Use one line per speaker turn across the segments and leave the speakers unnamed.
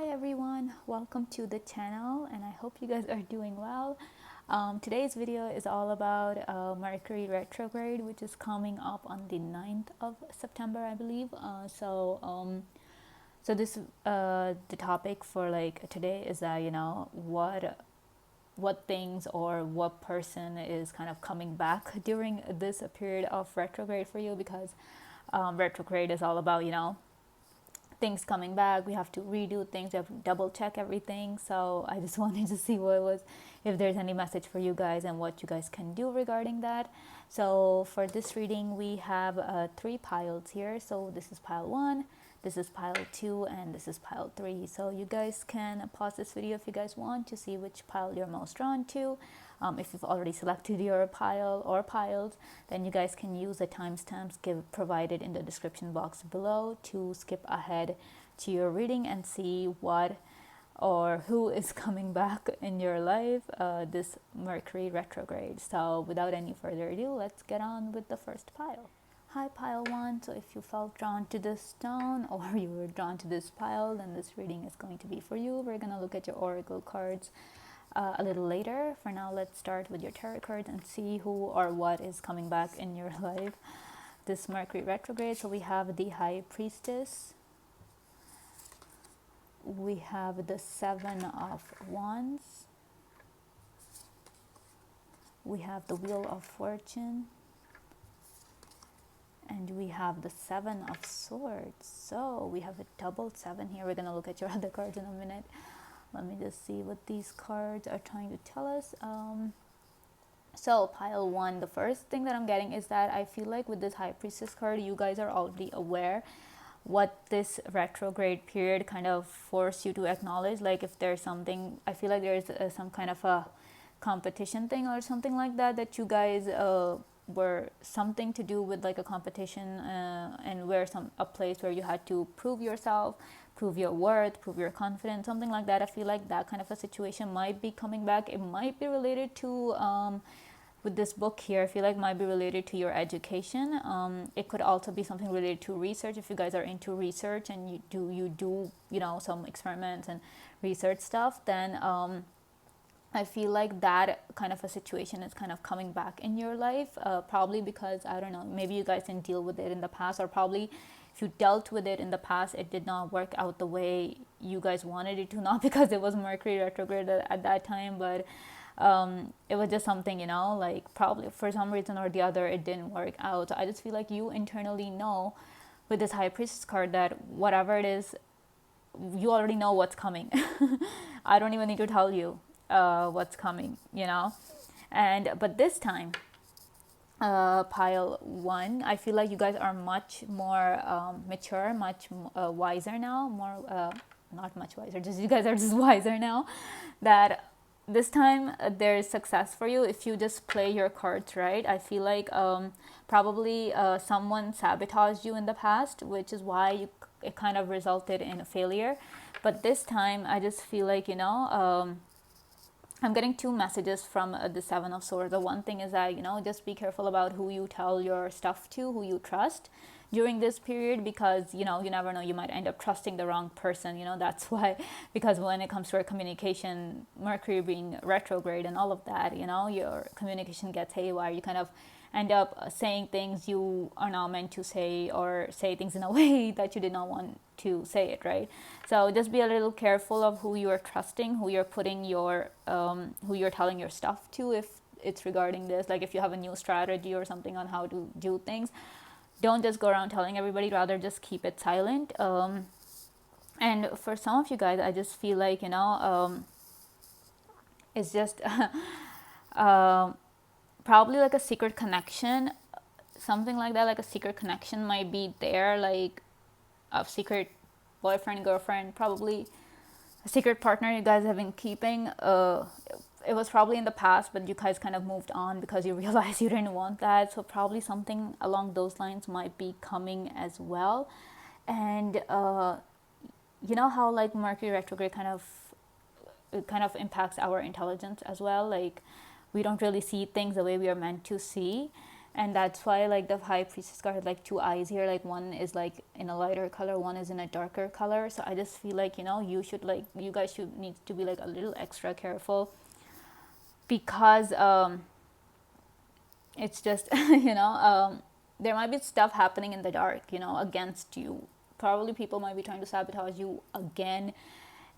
Hi everyone, welcome to the channel and I hope you guys are doing well. Today's video is all about Mercury Retrograde, which is coming up on the 9th of September, I believe. So this the topic for like today is that, you know, what things or what person is kind of coming back during this period of retrograde for you, because retrograde is all about, you know, things coming back. We have to redo things, we have to double check everything. So I just wanted to see what was, if there's any message for you guys and what you guys can do regarding that. So for this reading we have 3 piles here. So this is pile 1, this is pile 2, and this is pile 3. So you guys can pause this video if you guys want to see which pile you're most drawn to. If you've already selected your pile or piles, then you guys can use the timestamps provided in the description box below to skip ahead to your reading and see what or who is coming back in your life this Mercury retrograde. So without any further ado, let's get on with the first pile. Hi pile 1, so if you felt drawn to this stone or you were drawn to this pile, then this reading is going to be for you. We're going to look at your oracle cards a little later. For now, let's start with your tarot cards and see who or what is coming back in your life this Mercury retrograde. So we have the High Priestess, we have the 7 of Wands, we have the Wheel of Fortune, and we have the 7 of Swords. So we have a double 7 here. We're going to look at your other cards in a minute. Let me just see what these cards are trying to tell us. So pile 1, the first thing that I'm getting is that I feel like with this High Priestess card, you guys are already aware what this retrograde period kind of forced you to acknowledge. Like if there's something, I feel like there's some kind of a competition thing or something like that, that you guys were something to do with like a competition and where a place where you had to prove yourself, prove your worth, prove your confidence, something like that. I feel like that kind of a situation might be coming back. It might be related to with this book here, I feel like might be related to your education. It could also be something related to research. If you guys are into research and you do you know, some experiments and research stuff, then I feel like that kind of a situation is kind of coming back in your life, probably because, I don't know, maybe you guys didn't deal with it in the past, or probably if you dealt with it in the past, it did not work out the way you guys wanted it to, not because it was Mercury retrograde at that time, but it was just something, you know, like probably for some reason or the other, it didn't work out. So I just feel like you internally know with this High Priestess card that whatever it is, you already know what's coming. I don't even need to tell you what's coming, you know. And but this time pile 1, I feel like you guys are much more mature, much wiser now, more not much wiser, just you guys are just wiser now, that this time there's success for you if you just play your cards right. I feel like probably someone sabotaged you in the past, which is why it kind of resulted in a failure. But this time I just feel like, you know, I'm getting 2 messages from the 7 of Swords. The one thing is that, you know, just be careful about who you tell your stuff to, who you trust during this period, because, you know, you never know, you might end up trusting the wrong person, you know. That's why, because when it comes to our communication, Mercury being retrograde and all of that, you know, your communication gets haywire. You kind of end up saying things you are not meant to say, or say things in a way that you did not want to say it, right? So just be a little careful of who you are trusting, who you're putting your who you're telling your stuff to, if it's regarding this. Like if you have a new strategy or something on how to do things, don't just go around telling everybody, rather just keep it silent. And for some of you guys, I just feel like, you know, it's just probably like a secret connection, something like that. Like a secret connection might be there, like a secret boyfriend, girlfriend, probably a secret partner you guys have been keeping. It was probably in the past, but you guys kind of moved on because you realized you didn't want that. So probably something along those lines might be coming as well. And you know how like Mercury retrograde kind of impacts our intelligence as well. Like we don't really see things the way we are meant to see. And that's why like the high priestess card has like two eyes here, like one is like in a lighter color, one is in a darker color. So I just feel like, you know, you guys should need to be like a little extra careful, because it's just you know, there might be stuff happening in the dark, you know, against you. Probably people might be trying to sabotage you again,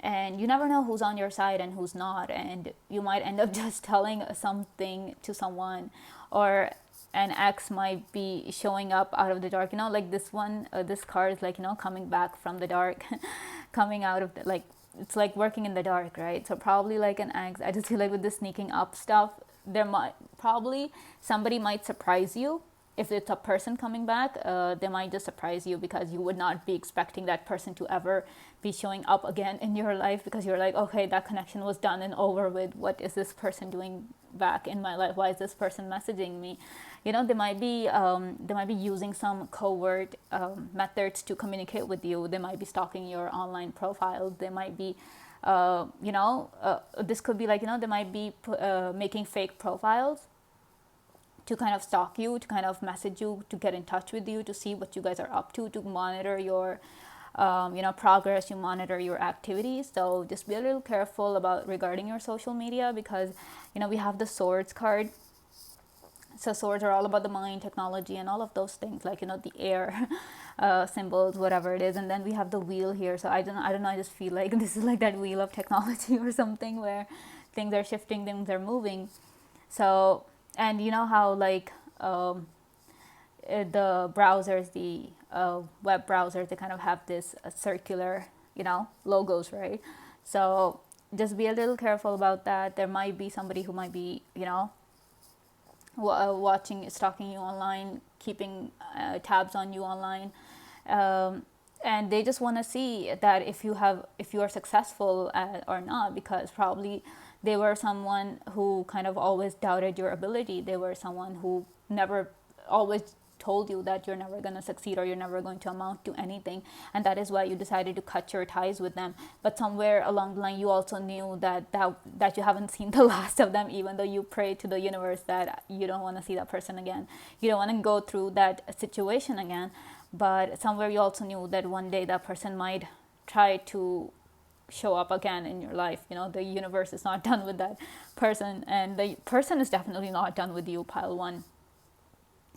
and you never know who's on your side and who's not, and you might end up just telling something to someone, or an ex might be showing up out of the dark, you know, like this one, this card is like, you know, coming back from the dark, coming out of the, like, it's like working in the dark, right? So probably like an ex. I just feel like with the sneaking up stuff, there might probably somebody might surprise you. If it's a person coming back, they might just surprise you, because you would not be expecting that person to ever be showing up again in your life, because you're like, okay, that connection was done and over with. What is this person doing back in my life? Why is this person messaging me? You know, they might be using some covert methods to communicate with you. They might be stalking your online profiles. They might be this could be like, you know, they might be making fake profiles to kind of stalk you, to kind of message you, to get in touch with you, to see what you guys are up to monitor your progress, you monitor your activities. So just be a little careful about regarding your social media, because, you know, we have the swords card. So swords are all about the mind, technology, and all of those things, like, you know, the air symbols, whatever it is. And then we have the wheel here. So I don't know, I just feel like this is like that wheel of technology or something, where things are shifting, things are moving. So, and you know how like the browsers, the web browsers, they kind of have this circular, you know, logos, right? So just be a little careful about that. There might be somebody who might be, you know, watching, stalking you online, keeping tabs on you online, and they just want to see that if you are successful or not, because probably they were someone who kind of always doubted your ability. They were someone who never always told you that you're never going to succeed, or you're never going to amount to anything, and that is why you decided to cut your ties with them. But somewhere along the line, you also knew that you haven't seen the last of them, even though you pray to the universe that you don't want to see that person again, you don't want to go through that situation again. But somewhere you also knew that one day that person might try to show up again in your life. You know, the universe is not done with that person, and the person is definitely not done with you, pile one.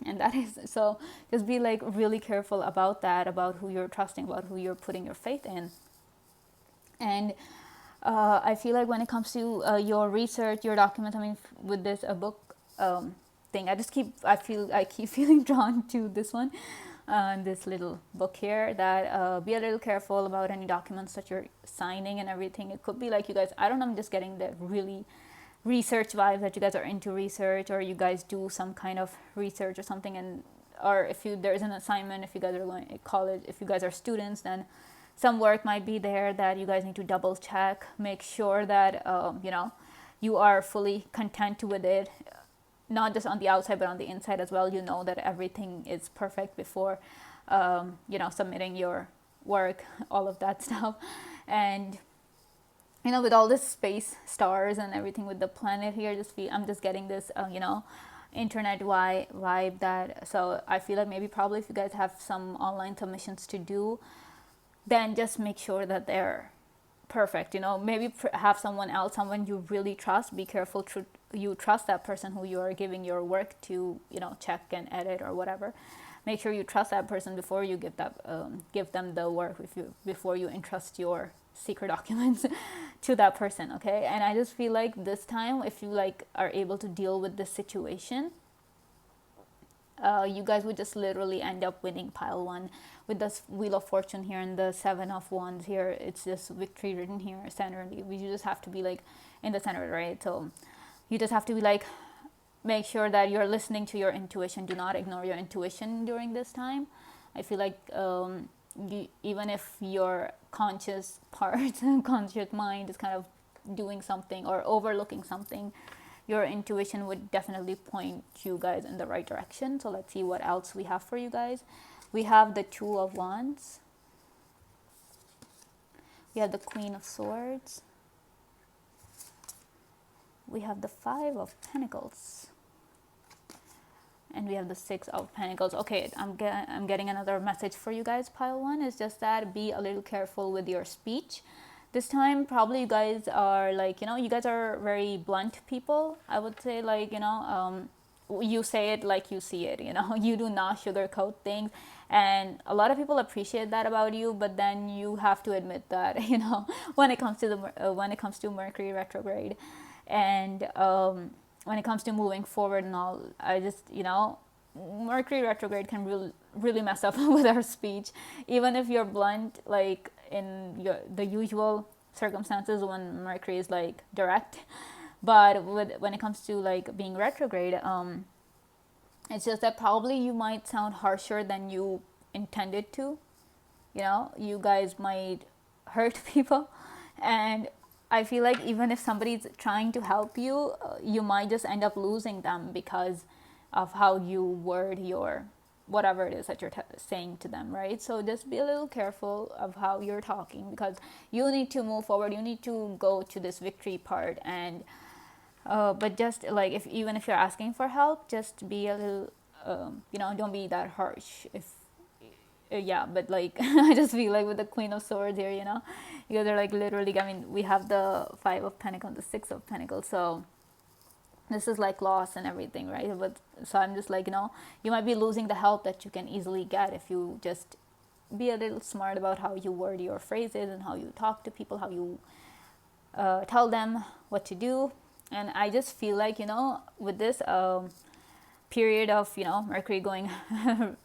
And that is, so just be like really careful about that, about who you're trusting, about who you're putting your faith in. And I feel like when it comes to your research, your document, I mean, with this book thing, I keep feeling drawn to this one, this little book here, that be a little careful about any documents that you're signing and everything. It could be like, you guys, I don't know, I'm just getting the really research vibes, that you guys are into research, or you guys do some kind of research or something, and or if there's an assignment, if you guys are going to college, if you guys are students, then some work might be there that you guys need to double check, make sure that you are fully content with it, not just on the outside but on the inside as well. You know that everything is perfect before submitting your work, all of that stuff. And with all this space, stars and everything with the planet here, I'm just getting this internet vibe, that, so I feel like maybe probably if you guys have some online submissions to do, then just make sure that they're perfect. Maybe have someone else, someone you really trust. Be careful you trust that person who you are giving your work to, check and edit or whatever. Make sure you trust that person before you give them the work, before you entrust your secret documents to that person, okay? And I just feel like this time, if you are able to deal with this situation, you guys would just literally end up winning pile one with this Wheel of Fortune here and the Seven of Wands here. It's just victory written here centered. You just have to be in the center, right? So you just have to be make sure that you're listening to your intuition. Do not ignore your intuition during this time. I feel like even if your conscious part, conscious mind is kind of doing something or overlooking something, your intuition would definitely point you guys in the right direction. So let's see what else we have for you guys. We have the Two of Wands. We have the Queen of Swords. We have the Five of Pentacles. and we have the Six of Pentacles. Okay, I'm getting another message for you guys, pile one. It's just that be a little careful with your speech this time. Probably you guys are like, you guys are very blunt people, I would say. Like, you say it like you see it, you do not sugarcoat things, and a lot of people appreciate that about you. But then you have to admit that, when it comes to Mercury retrograde, and when it comes to moving forward and all, I just, Mercury retrograde can really mess up with our speech, even if you're blunt, like in the usual circumstances when Mercury is like direct. But when it comes to like being retrograde, it's just that probably you might sound harsher than you intended to. You guys might hurt people, and I feel like even if somebody's trying to help you, you might just end up losing them because of how you word your whatever it is that you're saying to them, right? So just be a little careful of how you're talking, because you need to move forward. You need to go to this victory part, and but just like even if you're asking for help, just be a little, don't be that harsh. If yeah, but like I just feel like with the Queen of Swords here, you guys are like literally. I mean, we have the Five of Pentacles, the Six of Pentacles, so this is like loss and everything, right? But so I'm just like, you might be losing the help that you can easily get if you just be a little smart about how you word your phrases and how you talk to people, how you tell them what to do. And I just feel like, with this period of, Mercury going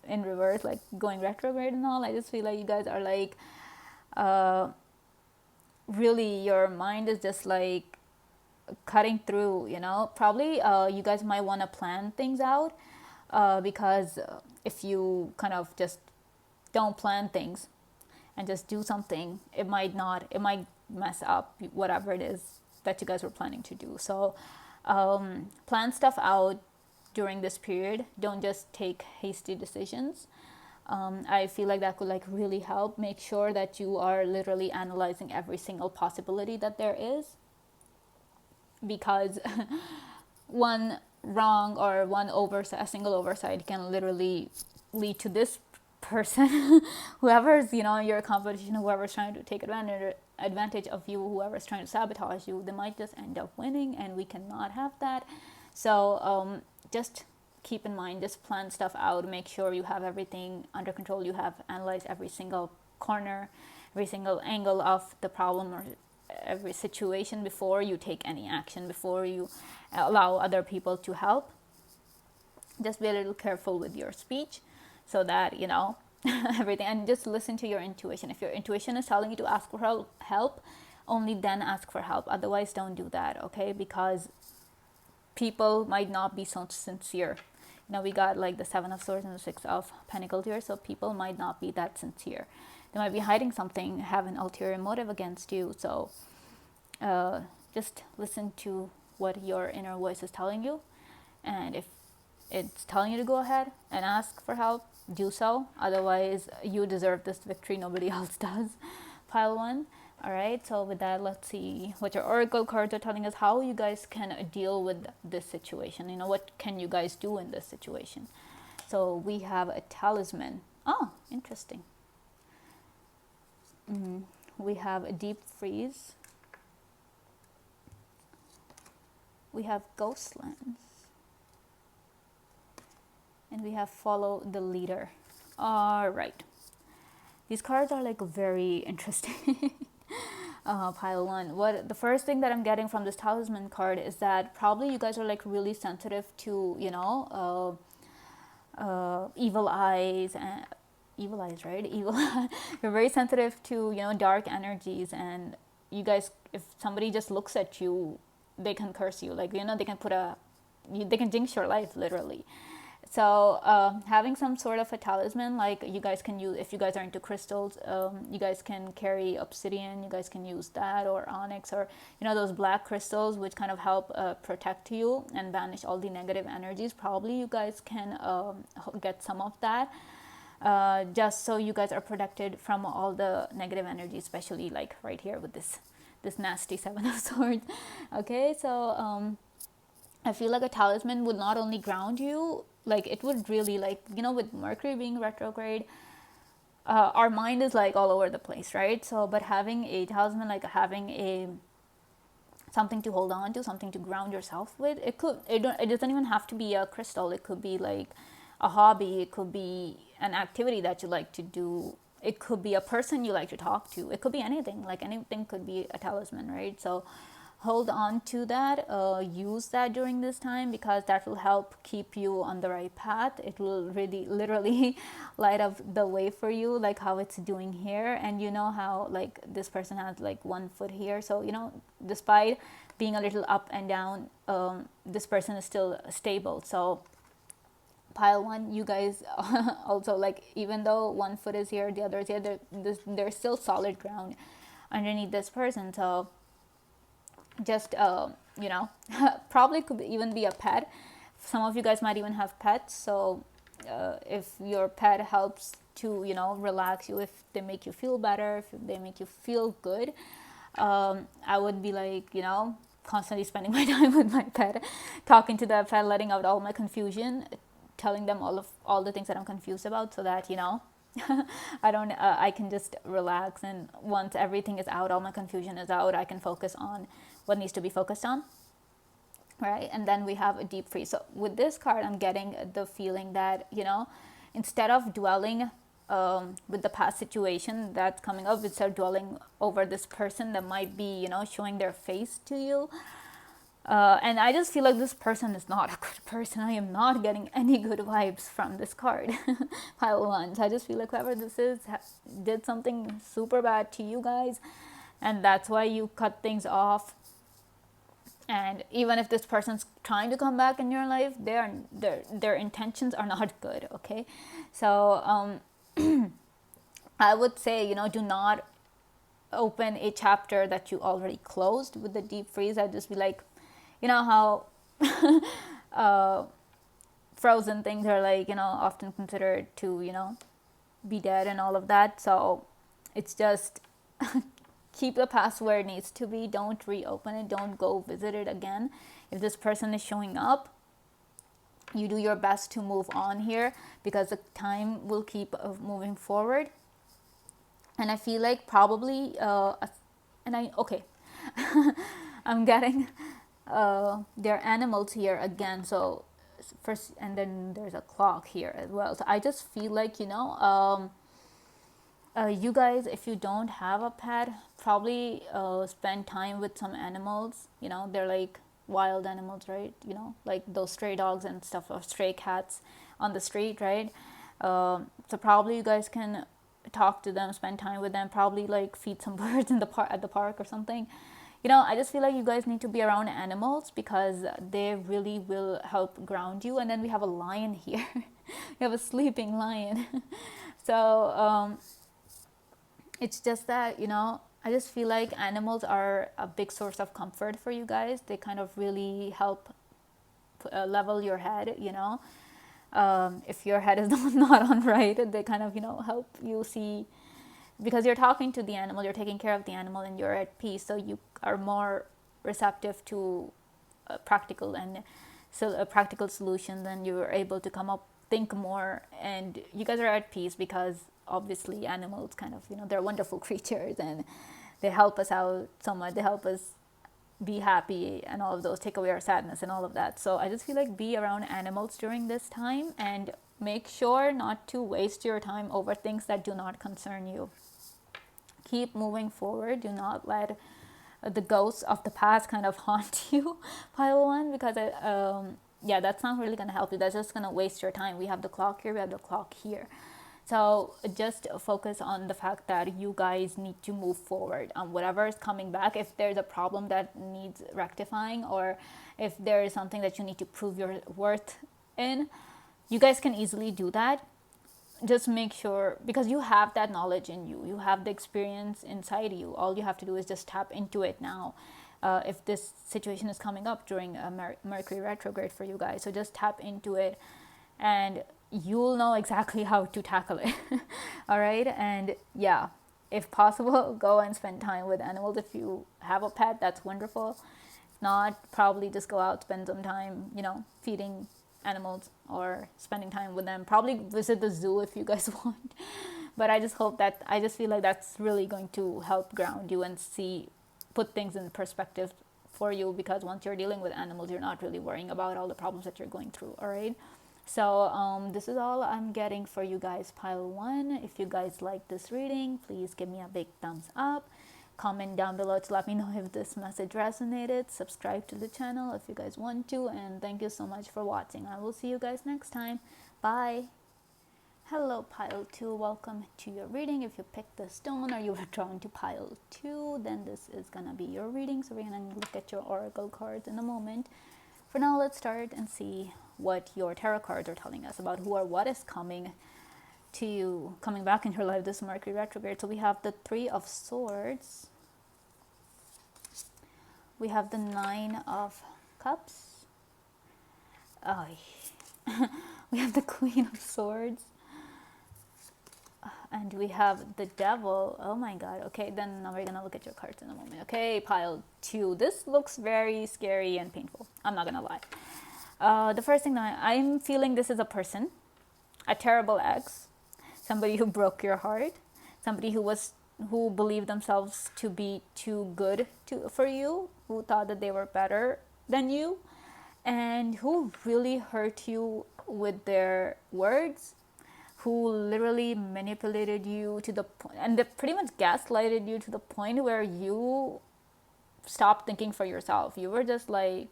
in reverse, like going retrograde and all, I just feel like you guys are like, really, your mind is just like cutting through, probably you guys might want to plan things out, because if you kind of just don't plan things and just do something, it might mess up whatever it is that you guys were planning to do. So plan stuff out during this period. Don't just take hasty decisions. I feel like that could like really help. Make sure that you are literally analyzing every single possibility that there is, because one wrong or a single oversight can literally lead to this person whoever's your competition, whoever's trying to take advantage of you, whoever's trying to sabotage you, they might just end up winning, and we cannot have that. So just keep in mind, just plan stuff out, make sure you have everything under control, you have analyzed every single corner, every single angle of the problem or every situation before you take any action, before you allow other people to help. Just be a little careful with your speech, so that everything, and just listen to your intuition. If your intuition is telling you to ask for help, only then ask for help. Otherwise, don't do that, okay? Because people might not be so sincere. We got like the Seven of Swords and the Six of Pentacles here, so people might not be that sincere. They might be hiding something, have an ulterior motive against you. So just listen to what your inner voice is telling you, and if it's telling you to go ahead and ask for help, do so. Otherwise, you deserve this victory, nobody else does. Pile one. All right, so with that, let's see what your oracle cards are telling us, how you guys can deal with this situation. What can you guys do in this situation? So we have a talisman. Oh, interesting. We have a deep freeze. We have ghostlands. And we have follow the leader. All right. These cards are like very interesting. Pile one. The first thing that I'm getting from this talisman card is that probably you guys are like really sensitive to, evil eyes, right? You're very sensitive to, dark energies, and you guys, if somebody just looks at you, they can curse you. Like, they can jinx your life literally. So having some sort of a talisman, like you guys can use, if you guys are into crystals, you guys can carry obsidian, you guys can use that, or onyx, or those black crystals which kind of help protect you and banish all the negative energies. Probably you guys can get some of that, just so you guys are protected from all the negative energy, especially like right here with this nasty Seven of Swords. Okay, so I feel like a talisman would not only ground you, like it would really, like, you know, with Mercury being retrograde, our mind is like all over the place, right? So but having a talisman, like having a something to hold on to, something to ground yourself with, it doesn't even have to be a crystal. It could be like a hobby, it could be an activity that you like to do, it could be a person you like to talk to, it could be anything. Like anything could be a talisman, right? So hold on to that, use that during this time, because that will help keep you on the right path. It will really literally light up the way for you, like how it's doing here. And you know how like this person has like one foot here, so you know, despite being a little up and down, this person is still stable. So pile one, you guys also, like, even though one foot is here, the other is here, there's still solid ground underneath this person. So just you know, probably could even be a pet. Some of you guys might even have pets, so if your pet helps to, you know, relax you, if they make you feel better, if they make you feel good, I would be like, you know, constantly spending my time with my pet, talking to the pet, letting out all my confusion, telling them all the things that I'm confused about, so that, you know, I can just relax. And once everything is out, all my confusion is out, I can focus on what needs to be focused on, right? And then we have a deep freeze. So with this card, I'm getting the feeling that, you know, instead of dwelling with the past situation that's coming up, instead of dwelling over this person that might be, you know, showing their face to you, and I just feel like this person is not a good person. I am not getting any good vibes from this card. Pile one. So I just feel like whoever this is did something super bad to you guys, and that's why you cut things off. And even if this person's trying to come back in your life, their intentions are not good. Okay, so I would say, you know, do not open a chapter that you already closed with the deep freeze. I'd just be like, you know how frozen things are, like, you know, often considered to, you know, be dead and all of that. So it's just keep the past where it needs to be. Don't reopen it. Don't go visit it again. If this person is showing up, you do your best to move on here, because the time will keep moving forward. And I feel like probably okay I'm getting their animals here again. So first, and then there's a clock here as well. So I just feel like, you know, you guys, if you don't have a pet, probably spend time with some animals. You know, they're like wild animals, right? You know, like those stray dogs and stuff, or stray cats on the street, right? So probably you guys can talk to them, spend time with them, probably like feed some birds in the park, at the park or something. You know, I just feel like you guys need to be around animals, because they really will help ground you. And then we have a lion here. We have a sleeping lion. So it's just that, you know, I just feel like animals are a big source of comfort for you guys. They kind of really help level your head, you know. If your head is not on right, they kind of, you know, help you see, because you're talking to the animal, you're taking care of the animal, and you're at peace. So you are more receptive to practical solutions, and you're able to think more, and you guys are at peace, because obviously animals kind of, you know, they're wonderful creatures, and they help us out so much. They help us be happy and all of those, take away our sadness and all of that. So I just feel like be around animals during this time, and make sure not to waste your time over things that do not concern you. Keep moving forward. Do not let the ghosts of the past kind of haunt you, pile one, because yeah, that's not really going to help you. That's just going to waste your time. We have the clock here, we have the clock here. So just focus on the fact that you guys need to move forward on whatever is coming back. If there's a problem that needs rectifying, or if there is something that you need to prove your worth in, you guys can easily do that. Just make sure, because you have that knowledge in you, you have the experience inside you. All you have to do is just tap into it now. If this situation is coming up during a Mercury retrograde for you guys, so just tap into it, and you'll know exactly how to tackle it. All right. And yeah, if possible, go and spend time with animals. If you have a pet, that's wonderful. not probably just go out, spend some time, feeding animals or spending time with them. Probably visit the zoo if you guys want. But I just feel like that's really going to help ground you and put things in perspective for you, because once you're dealing with animals, you're not really worrying about all the problems that you're going through. All right. So this is all I'm getting for you guys, pile 1. If you guys like this reading, please give me a big thumbs up. Comment down below to let me know if this message resonated. Subscribe to the channel if you guys want to. And thank you so much for watching. I will see you guys next time. Bye. Hello, pile 2. Welcome to your reading. If you picked the stone or you were drawn to pile 2, then this is going to be your reading. So we're going to look at your oracle cards in a moment. For now, let's start and see what your tarot cards are telling us about who or what is coming to you, coming back in your life this Mercury retrograde. So we have the 3 of Swords. We have the 9 of Cups. We have the Queen of Swords. And we have the Devil. Oh my god. Okay, then now we're gonna look at your cards in a moment. Okay, pile 2. This looks very scary and painful. I'm not gonna lie. The first thing that I'm feeling, this is a person, a terrible ex, somebody who broke your heart, somebody who believed themselves to be too good for you, who thought that they were better than you, and who really hurt you with their words, who literally manipulated you to the point, and they pretty much gaslighted you to the point where you stopped thinking for yourself. You were just like,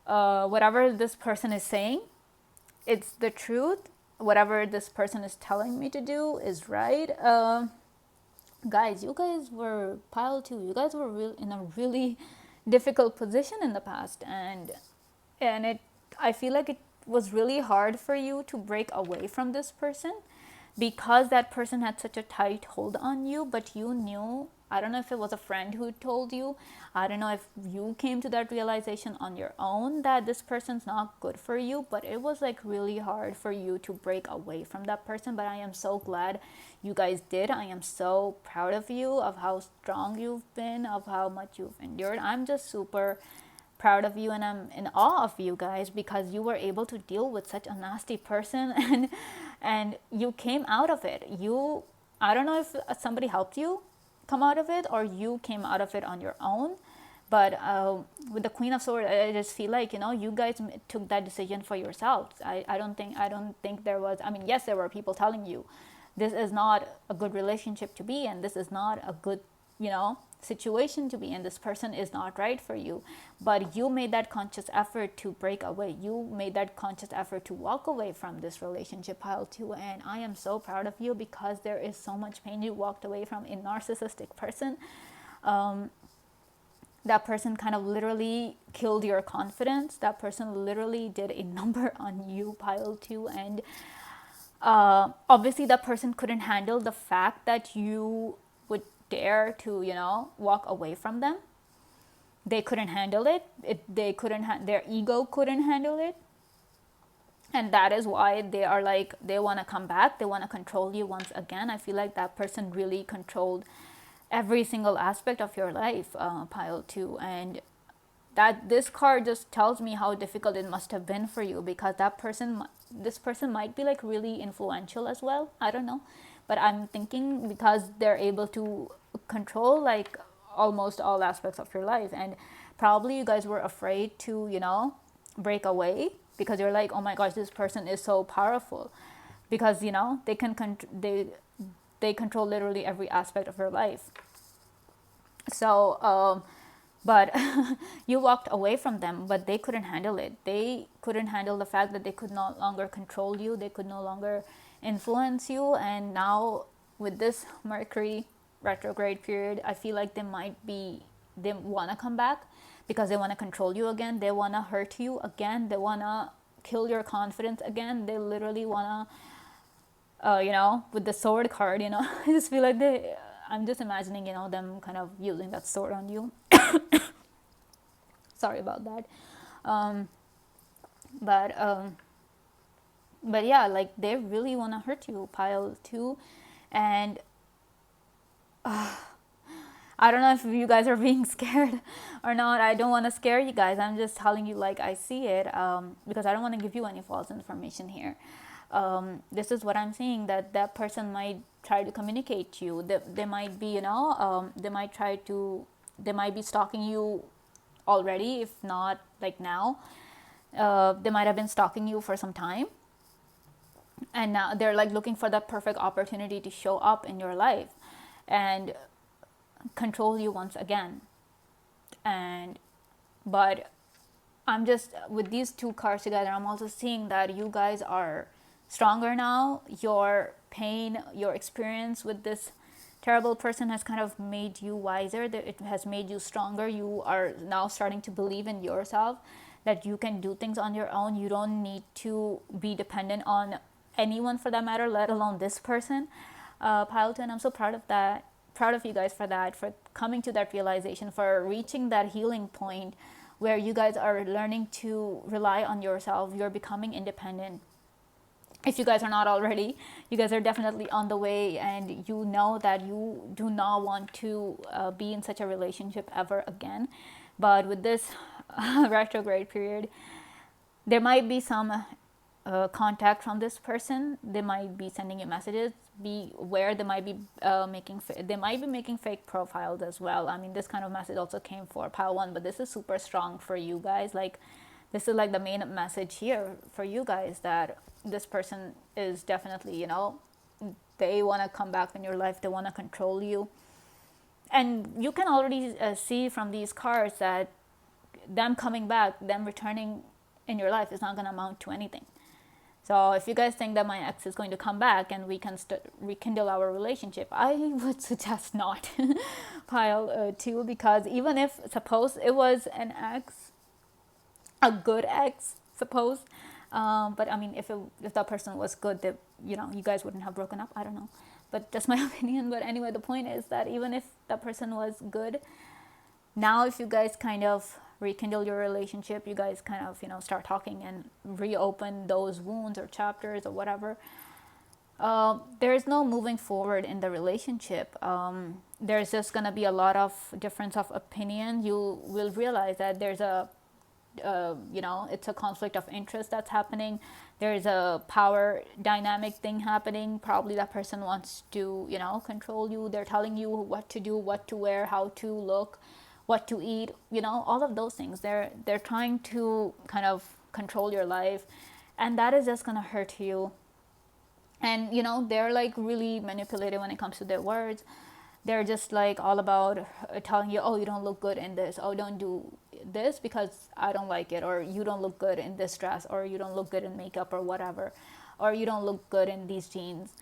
whatever this person is saying, it's the truth. Whatever this person is telling me to do is right. Guys, you guys were pile 2. You guys were in a really difficult position in the past, and I feel like it was really hard for you to break away from this person, because that person had such a tight hold on you. But you knew, I don't know if it was a friend who told you, I don't know if you came to that realization on your own that this person's not good for you, but it was like really hard for you to break away from that person. But I am so glad you guys did. I am so proud of you, of how strong you've been, of how much you've endured. I'm just super proud of you, and I'm in awe of you guys, because you were able to deal with such a nasty person and you came out of it. I don't know if somebody helped you come out of it or you came out of it on your own. But with the Queen of Swords, I just feel like, you guys took that decision for yourselves. I don't think there was, yes, there were people telling you this is not a good relationship to be in, this is not a good, situation to be in, this person is not right for you. But you made that conscious effort to break away. You made that conscious effort to walk away from this relationship, pile 2. And I am so proud of you, because there is so much pain you walked away from. A narcissistic person, that person kind of literally killed your confidence. That person literally did a number on you, pile 2. And obviously that person couldn't handle the fact that you would dare to, walk away from them. They couldn't handle it. Their ego couldn't handle it. And that is why they are like, they want to come back. They want to control you once again. I feel like that person really controlled every single aspect of your life, pile 2. And that this card just tells me how difficult it must have been for you, because this person might be like really influential as well. I don't know. But I'm thinking because they're able to control like almost all aspects of your life. And probably you guys were afraid to, break away, because you're like, oh my gosh, this person is so powerful, because, they can they control literally every aspect of your life. So, but you walked away from them, but they couldn't handle it. They couldn't handle the fact that they could no longer control you. They could no longer influence you. And now with this Mercury retrograde period, I feel like they want to come back, because they want to control you again. They want to hurt you again. They want to kill your confidence again. They literally want to, with the sword card, I just feel like I'm just imagining, them kind of using that sword on you. Sorry about that. But yeah, like they really want to hurt you, pile 2. And I don't know if you guys are being scared or not. I don't want to scare you guys. I'm just telling you like I see it, because I don't want to give you any false information here. This is what I'm seeing, that that person might try to communicate to you. They might be, they might be stalking you already, if not like now. They might have been stalking you for some time, and now they're like looking for that perfect opportunity to show up in your life and control you once again. And but I'm just, with these two cards together, I'm also seeing that you guys are stronger now. Your pain, your experience with this terrible person has kind of made you wiser. It has made you stronger. You are now starting to believe in yourself, that you can do things on your own. You don't need to be dependent on anyone for that matter, let alone this person. Pile 2, and I'm so proud of that. Proud of you guys for that, for coming to that realization, for reaching that healing point where you guys are learning to rely on yourself. You're becoming independent. If you guys are not already, you guys are definitely on the way, and you know that you do not want to be in such a relationship ever again. But with this retrograde period, there might be some contact from this person. They might be sending you messages. Be aware, they might be making fake profiles as well. I mean, this kind of message also came for pile 1, but this is super strong for you guys. Like, this is like the main message here for you guys, that this person is definitely, they want to come back in your life. They want to control you. And you can already see from these cards that them coming back, them returning in your life is not going to amount to anything. So if you guys think that my ex is going to come back and we can rekindle our relationship, I would suggest not. Pile 2, because even if, suppose it was an ex, a good ex, suppose, but I mean, if that person was good, that, you guys wouldn't have broken up. I don't know, but just my opinion. But anyway, the point is that even if that person was good, now if you guys kind of rekindle your relationship, you guys kind of start talking and reopen those wounds or chapters or whatever, there is no moving forward in the relationship. There's just going to be a lot of difference of opinion. You will realize that there's a it's a conflict of interest that's happening. There's a power dynamic thing happening. Probably that person wants to control you. They're telling you what to do, what to wear, how to look, what to eat, all of those things. They're trying to kind of control your life, and that is just gonna hurt you. And they're like really manipulative when it comes to their words. They're just like all about telling you, oh, you don't look good in this, oh, don't do this because I don't like it, or you don't look good in this dress, or you don't look good in makeup or whatever, or you don't look good in these jeans,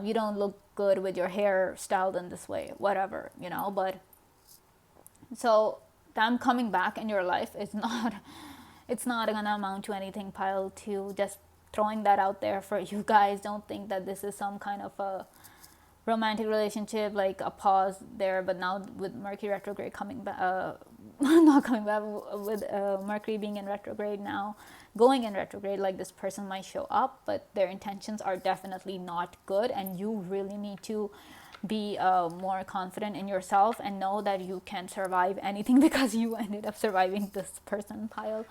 you don't look good with your hair styled in this way, whatever, but so them coming back in your life is not, it's not gonna amount to anything. Pile 2, just throwing that out there for you guys. Don't think that this is some kind of a romantic relationship, like a pause there. But now with Mercury retrograde coming back, not coming back, with Mercury being in retrograde now, going in retrograde, like this person might show up, but their intentions are definitely not good, and you really need to be more confident in yourself and know that you can survive anything because you ended up surviving this person. Pile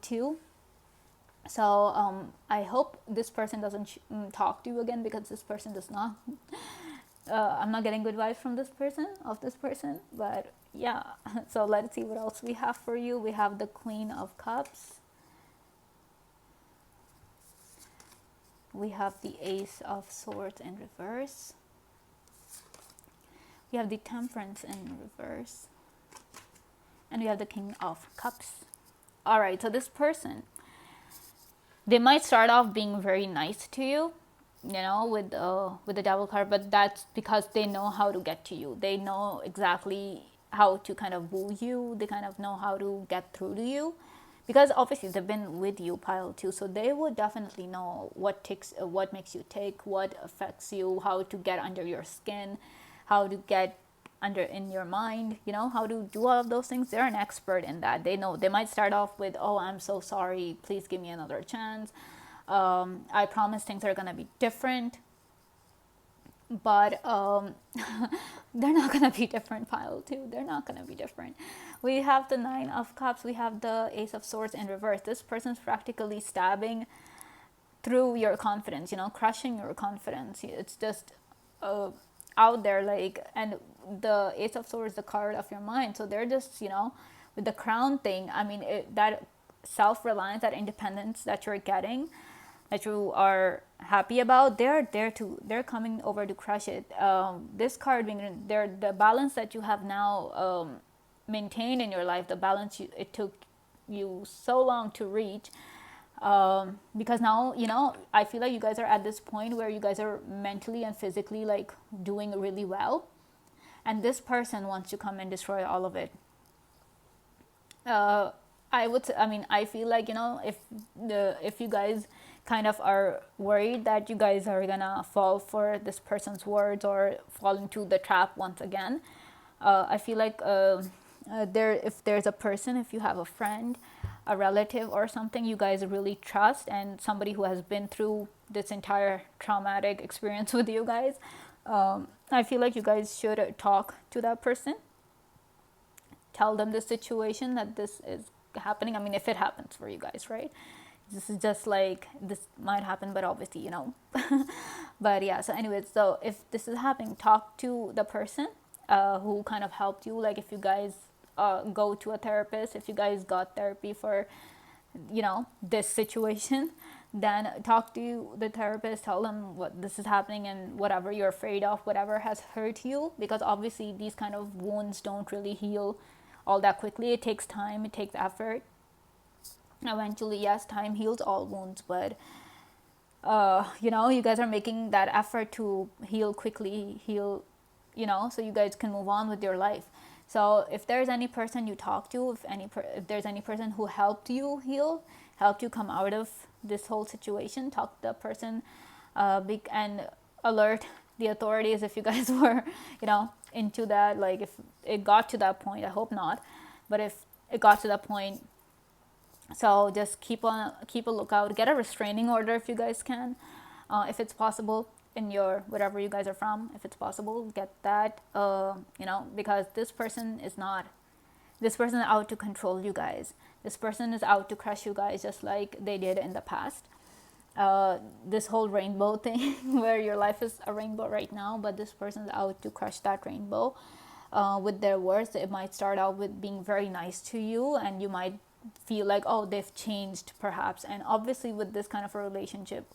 2. So I hope this person doesn't talk to you again, because this person does not. I'm not getting good vibes from this person, but yeah. So let's see what else we have for you. We have the Queen of Cups. We have the Ace of Swords in reverse. We have the Temperance in reverse. And we have the King of Cups. All right, so this person, they might start off being very nice to you, with the Devil card, but that's because they know how to get to you. They know exactly how to kind of woo you. They kind of know how to get through to you, because obviously they've been with you, Pile 2. So they would definitely know what makes you tick, what affects you, how to get under your skin, how to get under in your mind, how to do all of those things. They're an expert in that. They know. They might start off with, oh, I'm so sorry, please give me another chance, I promise things are going to be different, but they're not gonna be different. Pile 2, they're not gonna be different. We have the 9 of cups, we have the Ace of Swords in reverse. This person's practically stabbing through your confidence, crushing your confidence. It's just out there, like, and the Ace of Swords, the card of your mind. So they're just, with the crown thing, I mean, that self-reliance, that independence that you're getting, that you are happy about, they're coming over to crush it. This card being the balance that you have now maintained in your life, the balance it took you so long to reach, because now, I feel like you guys are at this point where you guys are mentally and physically like doing really well, and this person wants to come and destroy all of it. I feel like, if you guys kind of are worried that you guys are gonna fall for this person's words or fall into the trap once again, I feel like if there's a person, if you have a friend, a relative or something you guys really trust, and somebody who has been through this entire traumatic experience with you guys, I feel like you guys should talk to that person, tell them the situation, that this is happening. I mean, if it happens for you guys, right? This is just like, this might happen, but obviously, but yeah, so anyways, so if this is happening, talk to the person who kind of helped you. Like, if you guys go to a therapist, if you guys got therapy for this situation, then talk to the therapist, tell them what this is happening and whatever you're afraid of, whatever has hurt you, because obviously these kind of wounds don't really heal all that quickly. It takes time, it takes effort. Eventually, yes, time heals all wounds, but you guys are making that effort to heal quickly, so you guys can move on with your life. So if there's any person you talk to, if there's any person who helped you heal, helped you come out of this whole situation, talk to the person, and alert the authorities if you guys were, into that. Like, if it got to that point, I hope not, but if it got to that point, so just keep a lookout. Get a restraining order if you guys can, if it's possible, in your wherever you guys are from. If it's possible, get that, because this person is out to control you guys. This person is out to crush you guys, just like they did in the past. This whole rainbow thing where your life is a rainbow right now, but this person is out to crush that rainbow with their words. It might start out with being very nice to you, and you might feel like, oh, they've changed perhaps. And obviously with this kind of a relationship,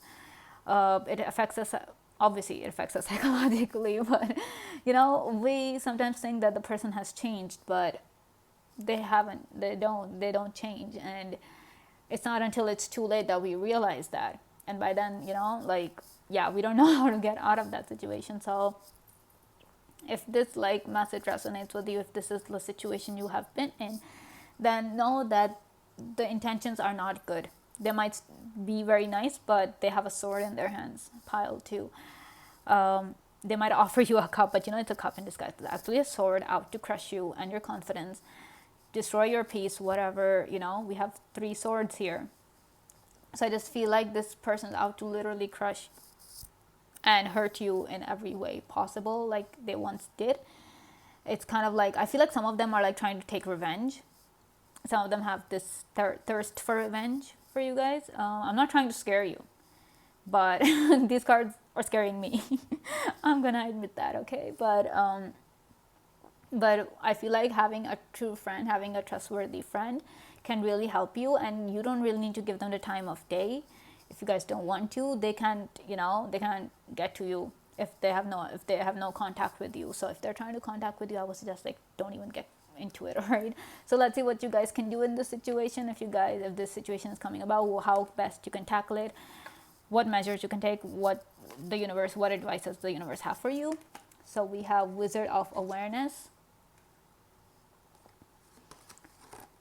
it affects us psychologically, but we sometimes think that the person has changed, but they haven't. They don't change, and it's not until it's too late that we realize that. And by then, we don't know how to get out of that situation. So if this message resonates with you, if this is the situation you have been in, then know that the intentions are not good. They might be very nice, but they have a sword in their hands. Pile 2. They might offer you a cup, but it's a cup in disguise. It's actually a sword out to crush you and your confidence, destroy your peace, whatever. We have 3 swords here. So I just feel like this person's out to literally crush and hurt you in every way possible, like they once did. It's kind of like, I feel like some of them are trying to take revenge. Some of them have this thirst for revenge for you guys. I'm not trying to scare you, but these cards are scaring me. I'm gonna admit that, okay? But I feel like having a true friend, having a trustworthy friend, can really help you, and you don't really need to give them the time of day. If you guys don't want to, they can't get to you if they have no contact with you. So if they're trying to contact with you, I would suggest don't even get into it. All right, so let's see what you guys can do in this situation. If this situation is coming about, how best you can tackle it, what measures you can take, what advice does the universe have for you. So we have Wizard of Awareness.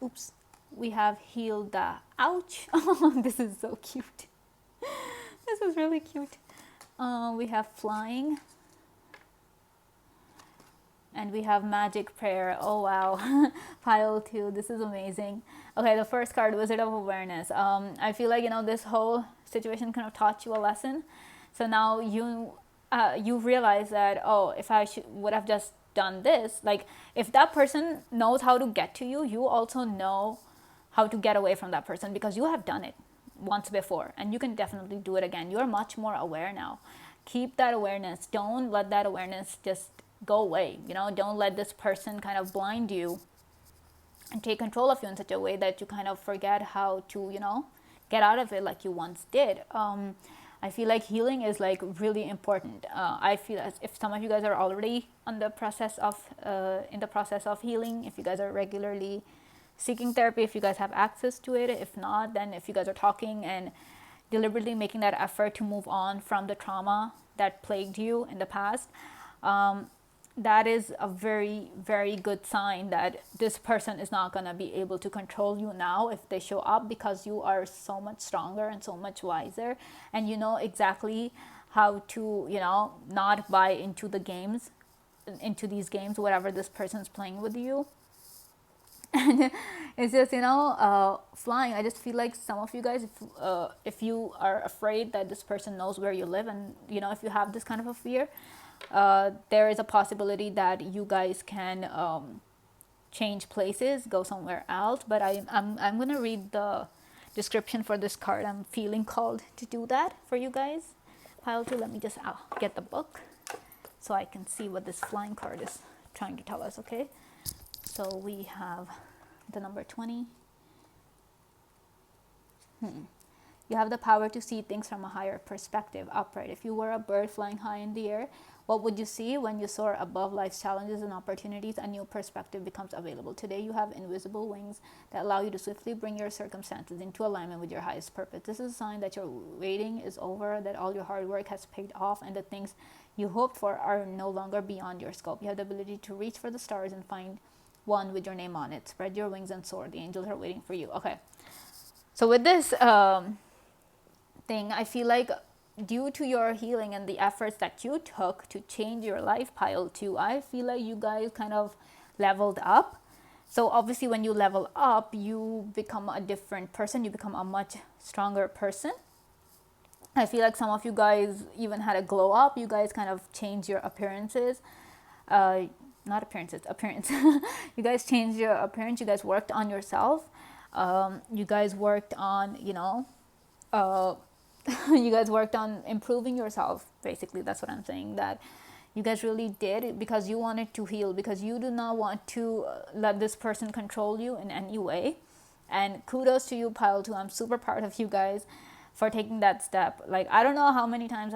Oops. We have Heal the Ouch. Oh, this is so cute. This is really cute. We have Flying. And we have Magic Prayer. Oh, wow. Pile 2. This is amazing. Okay, the first card, Wizard of Awareness. I feel like, this whole situation kind of taught you a lesson. So now you realize that, oh, if I would have just done this, like if that person knows how to get to you, you also know how to get away from that person because you have done it once before and you can definitely do it again. You're much more aware now. Keep that awareness. Don't let that awareness just go away. You know, don't let this person kind of blind you and take control of you in such a way that you kind of forget how to, you know, get out of it like you once did. I feel like healing is like really important. I feel as if some of you guys are already on the process of in the process of healing, if you guys are regularly seeking therapy, if you guys have access to it. If not, then if you guys are talking and deliberately making that effort to move on from the trauma that plagued you in the past, that is a very, very good sign that this person is not going to be able to control you now if they show up, because you are so much stronger and so much wiser, and you know exactly how to, you know, not buy into the games, into these games, whatever this person's playing with you. And it's just, you know, flying. I just feel like some of you guys, if you are afraid that this person knows where you live, and you know, if you have this kind of a fear, there is a possibility that you guys can change places, go somewhere else. But I'm gonna read the description for this card. I'm feeling called to do that for you guys. Pile 2, let me just get the book so I can see what this flying card is trying to tell us. Okay, so we have the number 20. You have the power to see things from a higher perspective. Upright. If you were a bird flying high in the air, what would you see? When you soar above life's challenges and opportunities, a new perspective becomes available. Today you have invisible wings that allow you to swiftly bring your circumstances into alignment with your highest purpose. This is a sign that your waiting is over, that all your hard work has paid off, and the things you hoped for are no longer beyond your scope. You have the ability to reach for the stars and find one with your name on it. Spread your wings and soar. The angels are waiting for you. Okay. So with this thing, I feel like due to your healing and the efforts that you took to change your life, Pile 2, I feel like you guys kind of leveled up. So obviously when you level up, you become a different person. You become a much stronger person. I feel like some of you guys even had a glow up. You guys kind of changed your appearances. Not appearance. You guys changed your appearance. You guys worked on yourself. You guys worked on, you know, you guys worked on improving yourself. Basically, that's what I'm saying, that you guys really did it because you wanted to heal, because you do not want to let this person control you in any way. And kudos to you, Pile 2. I'm super proud of you guys for taking that step. Like, I don't know how many times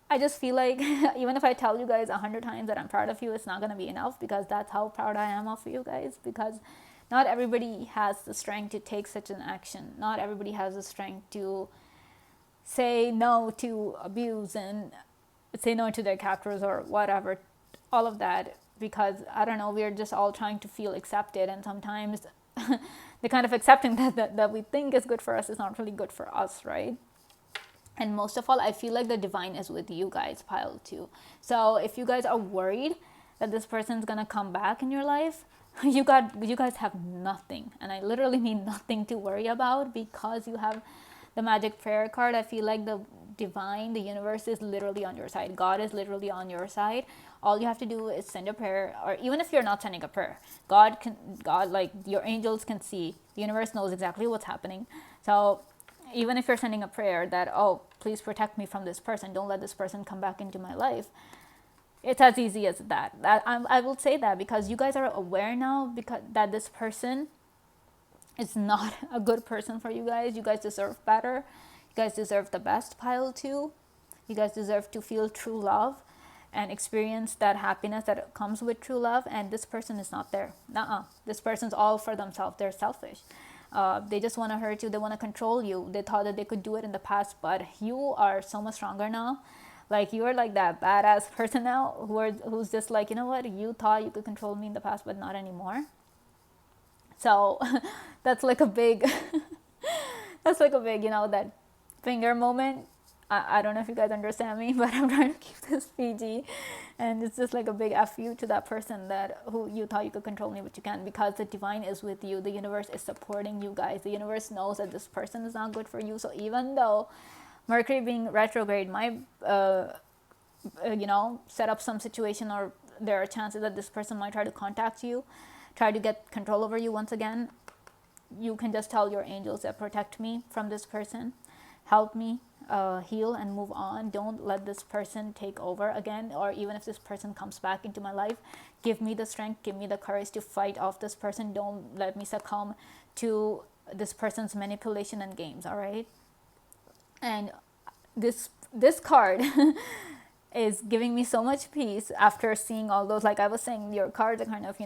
I just feel like even if I tell you guys 100 times that I'm proud of you, it's not going to be enough, because that's how proud I am of you guys. Because not everybody has the strength to take such an action. Not everybody has the strength to say no to abuse and say no to their captors or whatever, all of that, because I don't know, we're just all trying to feel accepted, and sometimes the kind of accepting that we think is good for us is not really good for us, right? And most of all, I feel like the divine is with you guys, Pile 2. So if you guys are worried that this person's gonna come back in your life, you guys have nothing, and I literally mean nothing to worry about, because you have the magic prayer card. I feel like the divine, the universe is literally on your side. God is literally on your side. All you have to do is send a prayer, or even if you're not sending a prayer, God, like your angels can see. The universe knows exactly what's happening. So even if you're sending a prayer that, oh, please protect me from this person, don't let this person come back into my life, it's as easy as that. I will say that because you guys are aware now, because that this person is not a good person for you guys. You guys deserve better. You guys deserve the best, Pile 2. You guys deserve to feel true love and experience that happiness that comes with true love. And this person is not there. This person's all for themselves. They're selfish. They just want to hurt you. They want to control you. They thought that they could do it in the past, but you are so much stronger now. Like, you're like that badass person now who's just like, you know what, you thought you could control me in the past, but not anymore. So that's like a big you know, that finger moment. I don't know if you guys understand me, but I'm trying to keep this PG, and it's just like a big F you to that person that who you thought you could control me, but you can't, because the divine is with you. The universe is supporting you guys. The universe knows that this person is not good for you. So even though Mercury being retrograde might set up some situation, or there are chances that this person might try to contact you, try to get control over you once again, you can just tell your angels that protect me from this person, help me heal and move on. Don't let this person take over again, or even if this person comes back into my life, give me the strength, give me the courage to fight off this person. Don't let me succumb to this person's manipulation and games. All right. And this card is giving me so much peace after seeing all those. Like I was saying, your cards are kind of,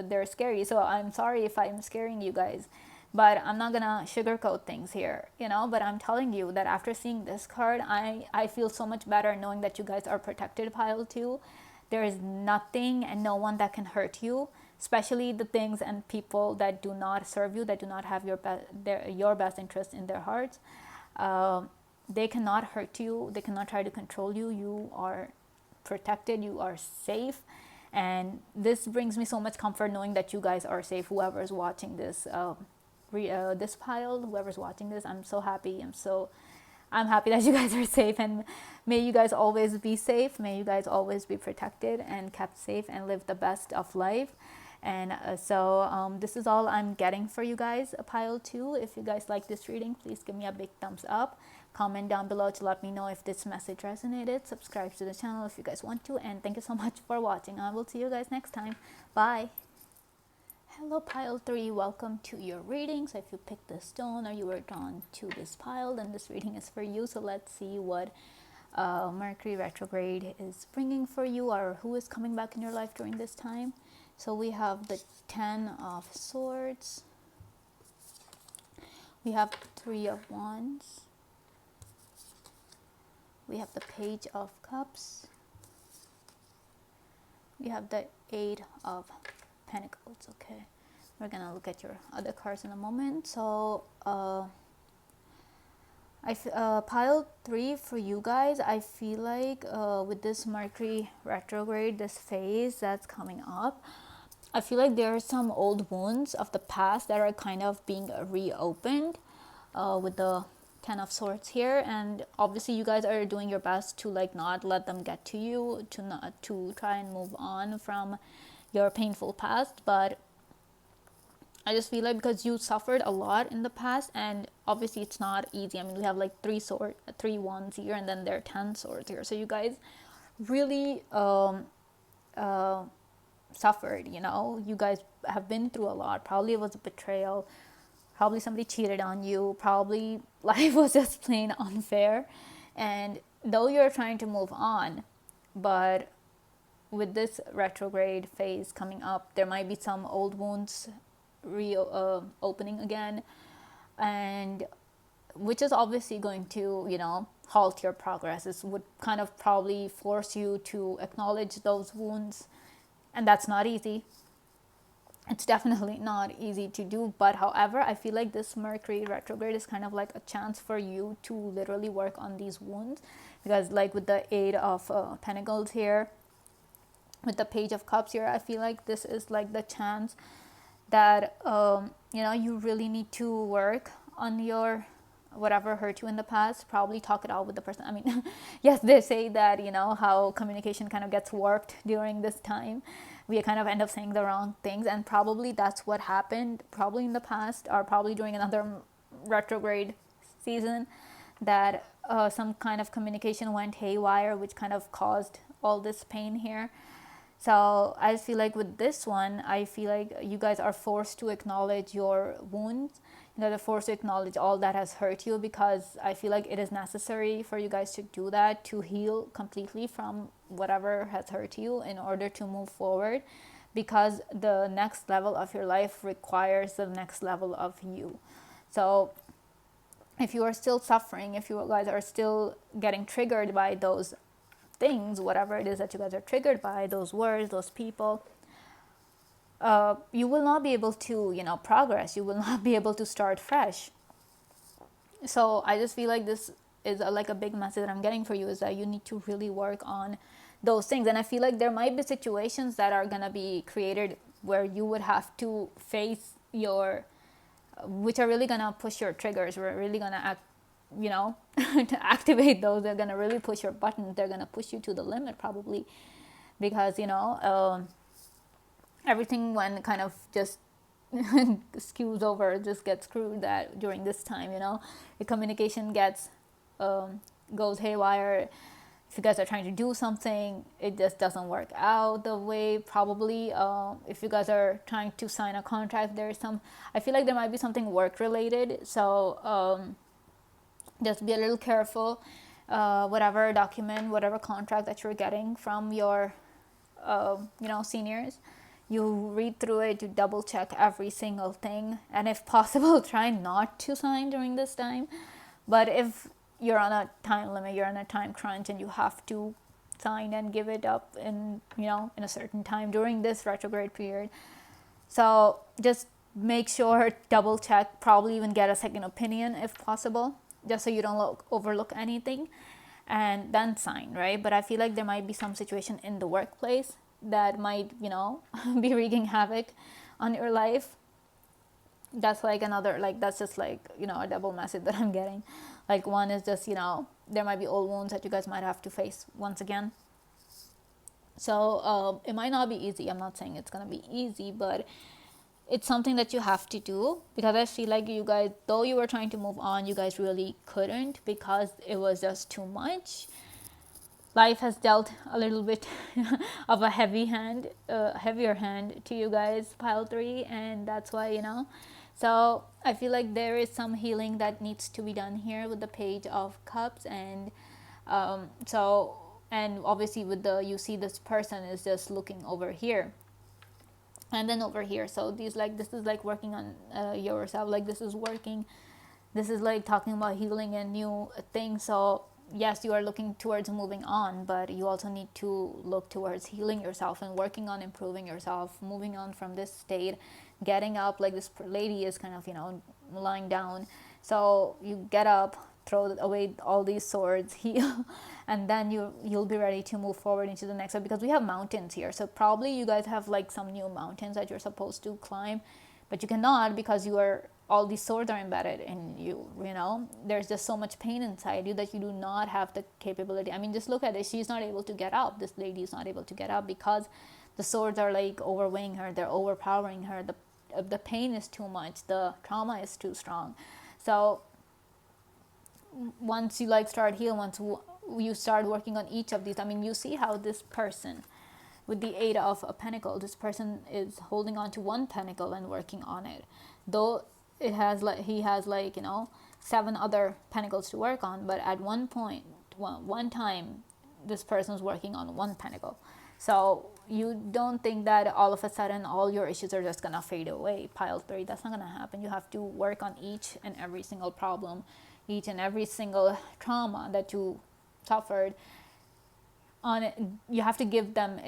they're scary. So I'm sorry if I'm scaring you guys, but I'm not gonna sugarcoat things here, but I'm telling you that after seeing this card, I feel so much better knowing that you guys are protected, pile 2. There is nothing and no one that can hurt you, especially the things and people that do not serve you, that do not have your best interest in their hearts. They cannot hurt you, they cannot try to control you. You are protected, you are safe, and this brings me so much comfort knowing that you guys are safe. Whoever's watching this this pile, whoever's watching this, I'm so happy. I'm happy that you guys are safe, and may you guys always be safe, may you guys always be protected and kept safe and live the best of life. And this is all I'm getting for you guys, pile 2. If you guys like this reading, please give me a big thumbs up. Comment down below to let me know if this message resonated. Subscribe to the channel if you guys want to. And thank you so much for watching. I will see you guys next time. Bye. Hello, pile 3. Welcome to your reading. So if you picked this stone or you were drawn to this pile, then this reading is for you. So let's see what Mercury retrograde is bringing for you, or who is coming back in your life during this time. So we have the 10 of Swords. We have 3 of Wands. We have the Page of Cups. We have the 8 of Pentacles. Okay, we're gonna look at your other cards in a moment. So pile 3 for you guys, I feel like with this Mercury retrograde, this phase that's coming up, I feel like there are some old wounds of the past that are kind of being reopened with the 10 of Swords here. And obviously you guys are doing your best to not let them get to you, to try and move on from your painful past. But I just feel like because you suffered a lot in the past, and obviously it's not easy. I mean, we have 3 wands here, and then there are 10 swords here. So you guys really suffered, you guys have been through a lot. Probably it was a betrayal, probably somebody cheated on you, probably life was just plain unfair. And though you're trying to move on, but with this retrograde phase coming up, there might be some old wounds opening again, and which is obviously going to halt your progress. This would kind of probably force you to acknowledge those wounds, and that's not easy. It's definitely not easy to do. But however, I feel like this Mercury retrograde is kind of like a chance for you to literally work on these wounds, because with the 8 of Pentacles here, with the Page of Cups here, I feel like this is the chance that you really need to work on your whatever hurt you in the past. Probably talk it out with the person. I mean, yes, they say that how communication kind of gets warped during this time. We kind of end up saying the wrong things, and probably that's what happened probably in the past, or probably during another retrograde season, that some kind of communication went haywire, which kind of caused all this pain here. So I feel like with this one, I feel like you guys are forced to acknowledge your wounds. They're forced to acknowledge all that has hurt you, because I feel like it is necessary for you guys to do that, to heal completely from whatever has hurt you in order to move forward, because the next level of your life requires the next level of you. So if you are still suffering, if you guys are still getting triggered by those things, whatever it is that you guys are triggered by, those words, those people, you will not be able to progress. You will not be able to start fresh. So I just feel like this is a big message that I'm getting for you, is that you need to really work on those things. And I feel like there might be situations that are gonna be created where you would have to face which are really gonna push your triggers, we're really gonna to activate those. They're going to really push your buttons. They're going to push you to the limit probably, because everything when kind of just skews over, just gets screwed that during this time. Your communication gets goes haywire. If you guys are trying to do something, it just doesn't work out the way probably. If you guys are trying to sign a contract, I feel like there might be something work related, so just be a little careful. Whatever document, whatever contract that you're getting from your seniors, you read through it, you double check every single thing, and if possible try not to sign during this time. But if you're on a time limit, you're on a time crunch, and you have to sign and give it up in a certain time during this retrograde period, so just make sure, double check, probably even get a second opinion if possible, just so you don't overlook anything, and then sign, right? But I feel like there might be some situation in the workplace that might be wreaking havoc on your life. That's like another, like, that's just like a double message that I'm getting. Like, one is just there might be old wounds that you guys might have to face once again. So it might not be easy. I'm not saying it's gonna be easy, but it's something that you have to do, because I feel like you guys, though you were trying to move on, you guys really couldn't, because it was just too much. Life has dealt a little bit of a heavier hand to you guys, pile 3, and that's why so I feel like there is some healing that needs to be done here with the Page of Cups. And and obviously with you see this person is just looking over here and then over here. So this is like working on yourself. Like, this is like talking about healing and new things. So yes, you are looking towards moving on, but you also need to look towards healing yourself and working on improving yourself, moving on from this state, getting up. Like, this lady is kind of lying down, so you get up, throw away all these swords, heal, and then you'll be ready to move forward into the next step, because we have mountains here. So probably you guys have like some new mountains that you're supposed to climb, but you cannot, because all these swords are embedded in you. There's just so much pain inside you that you do not have the capability. I mean, just look at it. She's not able to get up. This lady is not able to get up because the swords are like overweighing her. They're overpowering her. The pain is too much. The trauma is too strong. So once you start healing, once you start working on each of these, I mean, you see how this person with the 8 of Pentacles, this person is holding on to one pentacle and working on it, though he has 7 other pentacles to work on. But at one time, this person is working on one pentacle. So you don't think that all of a sudden all your issues are just gonna fade away, pile 3. That's not gonna happen. You have to work on each and every single problem, each and every single trauma that you suffered on it. You have to give them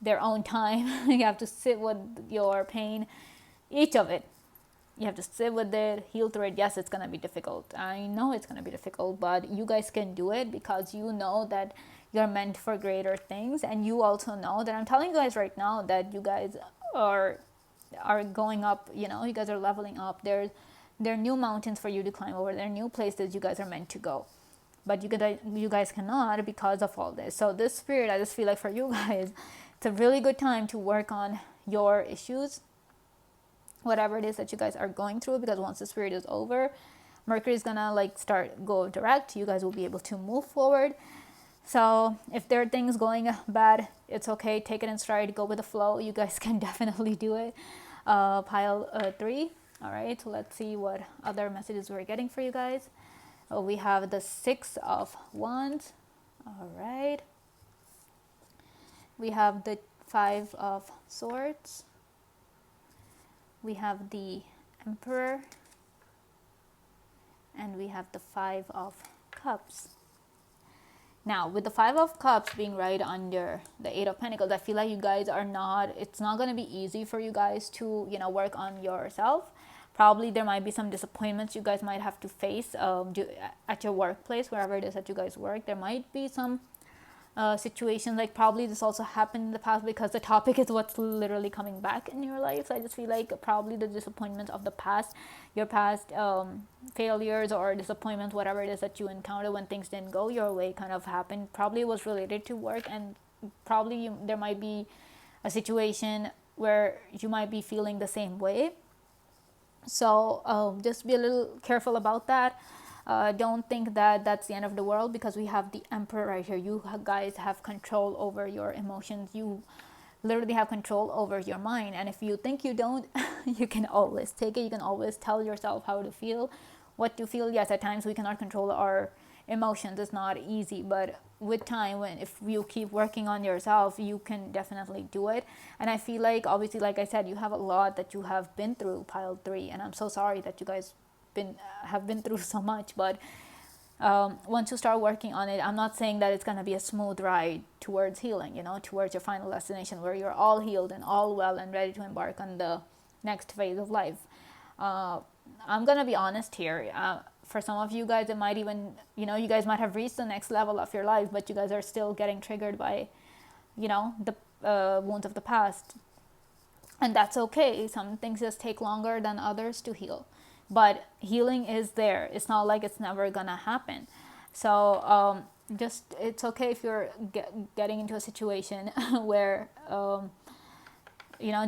their own time. You have to sit with your pain, each of it. You have to sit with it, heal through it. Yes, it's going to be difficult. I know it's going to be difficult, but you guys can do it, because you know that you're meant for greater things. And you also know that I'm telling you guys right now that you guys are going up, you guys are leveling up. There are new mountains for you to climb over. There are new places you guys are meant to go. But you guys cannot, because of all this. So this spirit, I just feel like for you guys, it's a really good time to work on your issues, whatever it is that you guys are going through, because once the spirit is over, Mercury is gonna go direct. You guys will be able to move forward. So if there are things going bad, it's okay. Take it in stride. Go with the flow. You guys can definitely do it. Pile 3. All right. So let's see what other messages we're getting for you guys. We have the 6 of Wands. All right. We have the 5 of Swords. We have the Emperor. And we have the 5 of Cups. Now, with the 5 of Cups being right under the 8 of Pentacles, I feel like you guys it's not going to be easy for you guys to, work on yourself. Probably there might be some disappointments you guys might have to face at your workplace, wherever it is that you guys work. There might be some situations. Like probably this also happened in the past, because the topic is what's literally coming back in your life. So I just feel like probably the disappointments of the past, your past failures or disappointments, whatever it is that you encounter when things didn't go your way, kind of happened, probably was related to work. And probably there might be a situation where you might be feeling the same way. So just be a little careful about that. Don't think that that's the end of the world, because we have the Emperor right here. You guys have control over your emotions. You literally have control over your mind. And if you think you don't, you can always take it. You can always tell yourself how to feel, what to feel. Yes, at times we cannot control our emotions. It's not easy, but with time, when if you keep working on yourself, you can definitely do it. And I feel like, obviously, like I said, you have a lot that you have been through, pile 3, and I'm so sorry that you guys have been through so much. But once you start working on it, I'm not saying that it's going to be a smooth ride towards healing, towards your final destination where you're all healed and all well and ready to embark on the next phase of life. I'm going to be honest here. For some of you guys, it might even, you guys might have reached the next level of your life, but you guys are still getting triggered by, the wounds of the past. And that's okay. Some things just take longer than others to heal. But healing is there. It's not like it's never going to happen. So it's okay if you're getting into a situation where,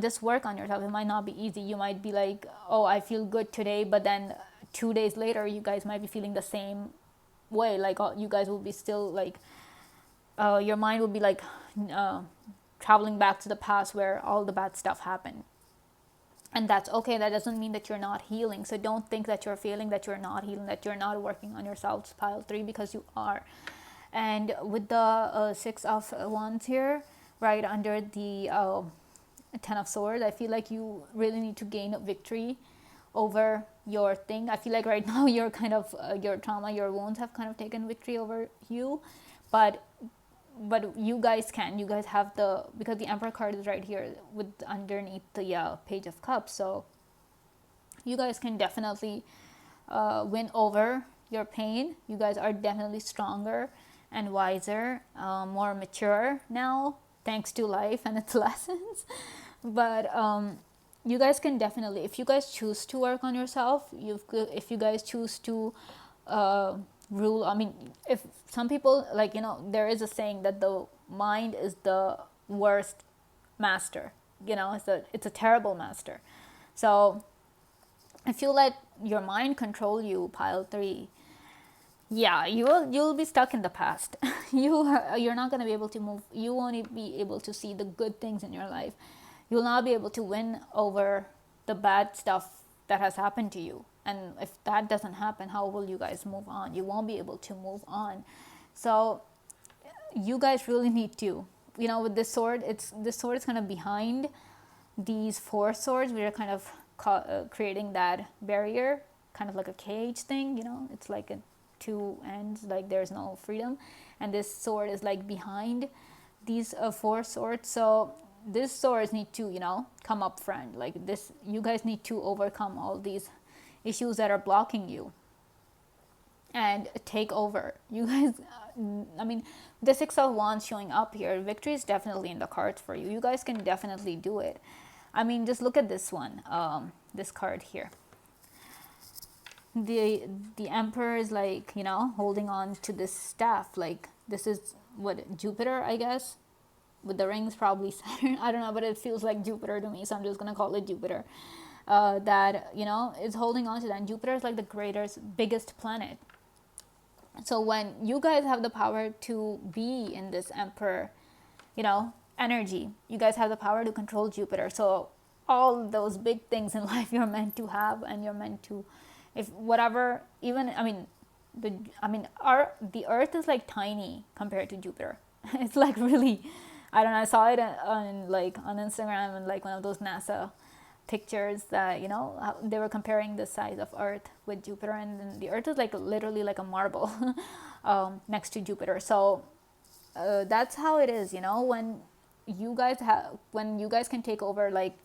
just work on yourself. It might not be easy. You might be like, oh, I feel good today, but then 2 days later, you guys might be feeling the same way. Like you guys will be still like, your mind will be like traveling back to the past where all the bad stuff happened. And that's okay. That doesn't mean that you're not healing. So don't think that you're failing, that you're not healing, that you're not working on yourselves, pile 3, because you are. And with the 6 of Wands here, right under the 10 of Swords, I feel like you really need to gain a victory over your thing. I feel like right now you're kind of, your trauma, your wounds have kind of taken victory over you. But you guys have because the Emperor card is right here with underneath the Page of Cups. So you guys can definitely win over your pain. You guys are definitely stronger and wiser, more mature now, thanks to life and its lessons. But you guys can definitely, if you guys choose to work on yourself, if you guys choose to rule, if some people, like, there is a saying that the mind is the worst master, it's a terrible master. So if you let your mind control you, pile 3, you'll be stuck in the past. You're not going to be able to move. You won't be able to see the good things in your life. You'll not be able to win over the bad stuff that has happened to you. And if that doesn't happen, how will you guys move on? You won't be able to move on. So you guys really need to, with this sword, this sword is kind of behind these 4 swords. We're kind of creating that barrier, kind of like a cage thing, it's like 2 ends, like there's no freedom. And this sword is like behind these 4 swords. So these swords need to, come up front. Like this, you guys need to overcome all these issues that are blocking you and take over. You guys, the 6 of Wands showing up here, victory is definitely in the cards for you. You guys can definitely do it. Just look at this one, this card here. The Emperor is like, holding on to this staff. Like this is what, Jupiter, I guess. With the rings, probably Saturn. I don't know, but it feels like Jupiter to me, so I'm just gonna call it Jupiter. That is holding on to that. And Jupiter is like the biggest planet. So when you guys have the power to be in this Emperor, energy, you guys have the power to control Jupiter. So all those big things in life you're meant to have, and you're meant to, if whatever, even the Earth is like tiny compared to Jupiter. It's like really, I don't know, I saw it on Instagram, and like one of those NASA pictures that, they were comparing the size of Earth with Jupiter, and then the Earth is like literally like a marble next to Jupiter. So that's how it is, when you guys can take over like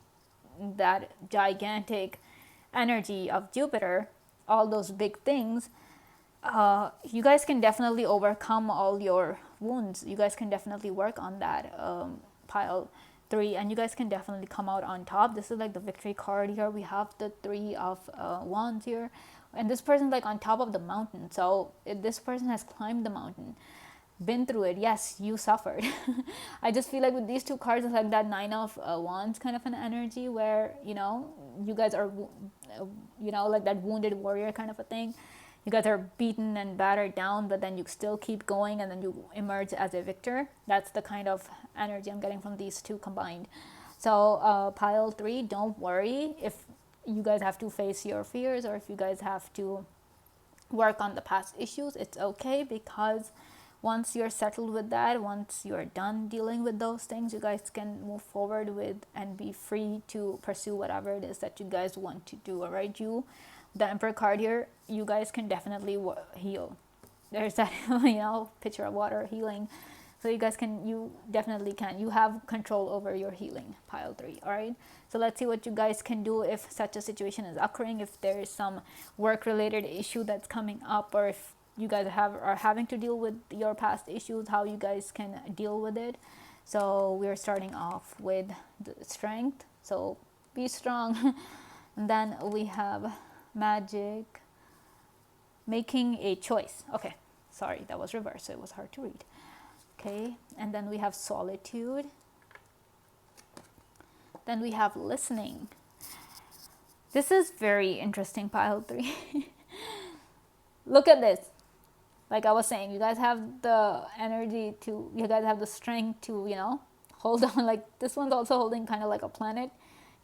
that gigantic energy of Jupiter, all those big things, you guys can definitely overcome all your wounds, you guys can definitely work on that, pile 3, and you guys can definitely come out on top. This is like the victory card here. We have the 3 of wands here, and this person's like on top of the mountain. So this person has climbed the mountain, been through it. Yes, you suffered. I just feel like with these 2 cards, it's like that 9 of wands kind of an energy where, you know, you guys are, you know, like that wounded warrior kind of a thing. You guys are beaten and battered down, but then you still keep going and then you emerge as a victor. That's the kind of energy I'm getting from these 2 combined. So pile 3, don't worry if you guys have to face your fears or if you guys have to work on the past issues. It's okay, because once you're settled with that, once you're done dealing with those things, you guys can move forward with and be free to pursue whatever it is that you guys want to do. All right, the Emperor card here, you guys can definitely heal. There's that, you know, picture of water healing. So you guys can, you definitely can. You have control over your healing, pile 3. All right. So let's see what you guys can do if such a situation is occurring. If there is some work-related issue that's coming up, or if you guys are having to deal with your past issues, how you guys can deal with it. So we're starting off with the strength. So be strong. And then we have magic, making a choice. Okay, sorry, that was reversed, so it was hard to read. Okay, and then we have solitude. Then we have listening. This is very interesting, pile 3. Look at this. Like I was saying, you guys have the energy to, you guys have the strength to, you know, hold on. Like this one's also holding kind of like a planet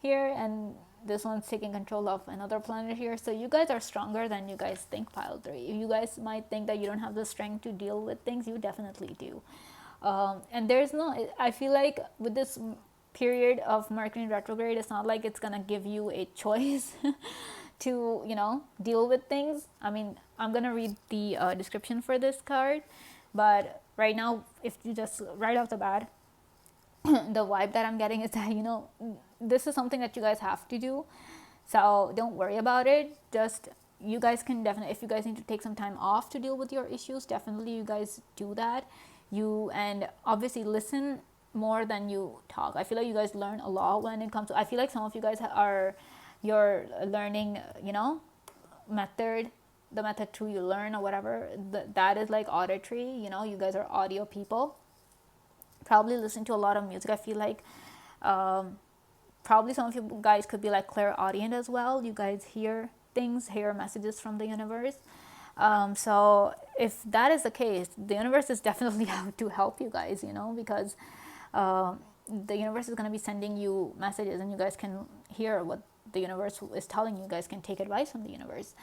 here, and this one's taking control of another planet here. So you guys are stronger than you guys think, pile 3. You guys might think that you don't have the strength to deal with things. You definitely do. And there's no, I feel like with this period of Mercury retrograde, it's not like it's gonna give you a choice to, you know, deal with things. I mean, I'm gonna read the description for this card, but right now, if you just right off the bat, the vibe that I'm getting is that, you know, this is something that you guys have to do. So don't worry about it. Just, you guys can definitely, if you guys need to take some time off to deal with your issues, definitely you guys do that. And obviously listen more than you talk. I feel like you guys learn a lot when it comes to, I feel like some of you guys are, your learning, you know, the method to you learn or whatever, that is like auditory. You know, you guys are audio people. Probably listen to a lot of music. I feel like probably some of you guys could be like clairaudient as well. You guys hear things, hear messages from the universe. So if that is the case, the universe is definitely out to help you guys, you know, because the universe is going to be sending you messages, and you guys can hear what the universe is telling you. You guys can take advice from the universe.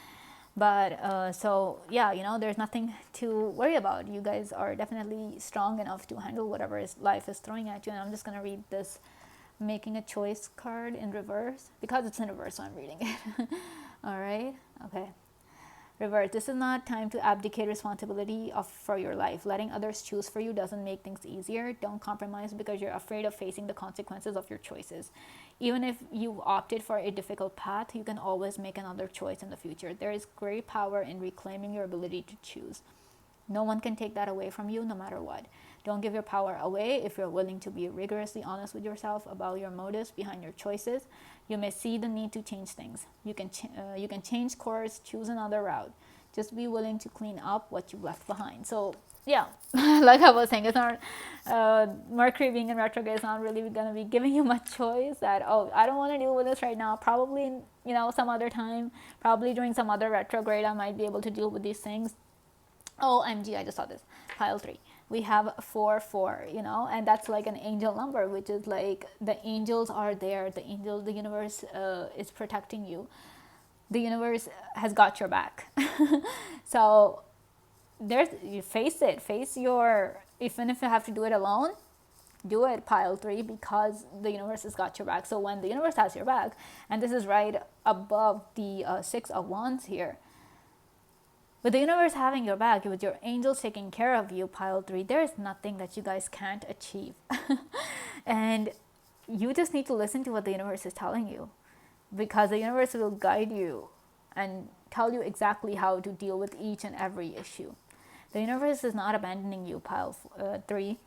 But so yeah, you know, there's nothing to worry about. You guys are definitely strong enough to handle whatever life is throwing at you. And I'm just gonna read this making a choice card in reverse, because it's in reverse, so I'm reading it. All right, okay. Reverse, this is not time to abdicate responsibility for your life. Letting others choose for you doesn't make things easier. Don't compromise because you're afraid of facing the consequences of your choices. Even if you opted for a difficult path, you can always make another choice in the future. There is great power in reclaiming your ability to choose. No one can take that away from you, no matter what. Don't give your power away. If you're willing to be rigorously honest with yourself about your motives behind your choices, you may see the need to change things. You can change course, choose another route. Just be willing to clean up what you left behind. So yeah, like I was saying, it's not Mercury being in retrograde is not really going to be giving you much choice. That, oh, I don't want to deal with this right now. Probably, you know, some other time. Probably during some other retrograde, I might be able to deal with these things. OMG, I just saw this. Pile 3. We have 4, you know, and that's like an angel number, which is like the angels are there. The universe is protecting you. The universe has got your back. So you face your, even if you have to do it alone, do it, pile 3, because the universe has got your back. So when the universe has your back, and this is right above the 6 of Wands here, with the universe having your back, with your angels taking care of you, pile 3, there is nothing that you guys can't achieve. And you just need to listen to what the universe is telling you, because the universe will guide you and tell you exactly how to deal with each and every issue. The universe is not abandoning you, pile 3.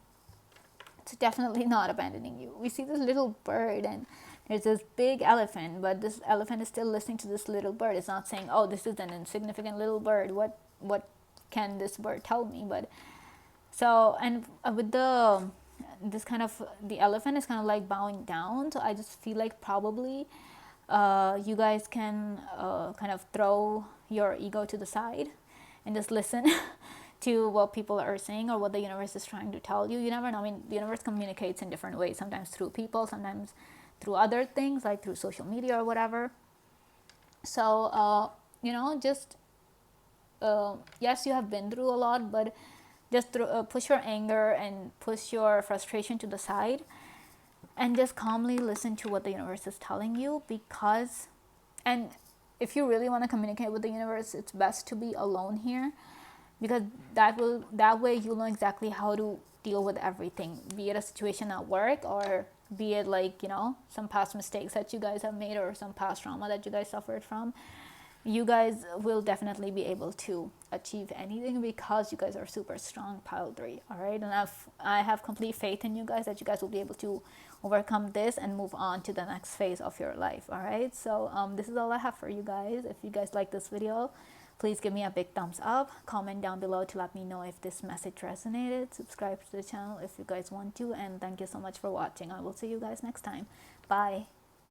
It's definitely not abandoning you. We see this little bird and there's this big elephant, but this elephant is still listening to this little bird. It's not saying, oh, this is an insignificant little bird. What can this bird tell me? But so, and with this kind of, the elephant is kind of like bowing down. So I just feel like probably you guys can kind of throw your ego to the side and just listen to what people are saying or what the universe is trying to tell you. You never know. I mean, the universe communicates in different ways, sometimes through people, sometimes through other things, like through social media or whatever. So, just, yes, you have been through a lot, but just push your anger and push your frustration to the side and just calmly listen to what the universe is telling you. Because, and if you really want to communicate with the universe, it's best to be alone here, because that way you'll know exactly how to deal with everything, be it a situation at work or be it like, some past mistakes that you guys have made or some past trauma that you guys suffered from. You guys will definitely be able to achieve anything because you guys are super strong, pile 3. All right, and I have complete faith in you guys that you guys will be able to overcome this and move on to the next phase of your life. All right, so this is all I have for you guys. If you guys like this video, please give me a big thumbs up, comment down below to let me know if this message resonated, subscribe to the channel if you guys want to, and thank you so much for watching. I will see you guys next time. Bye.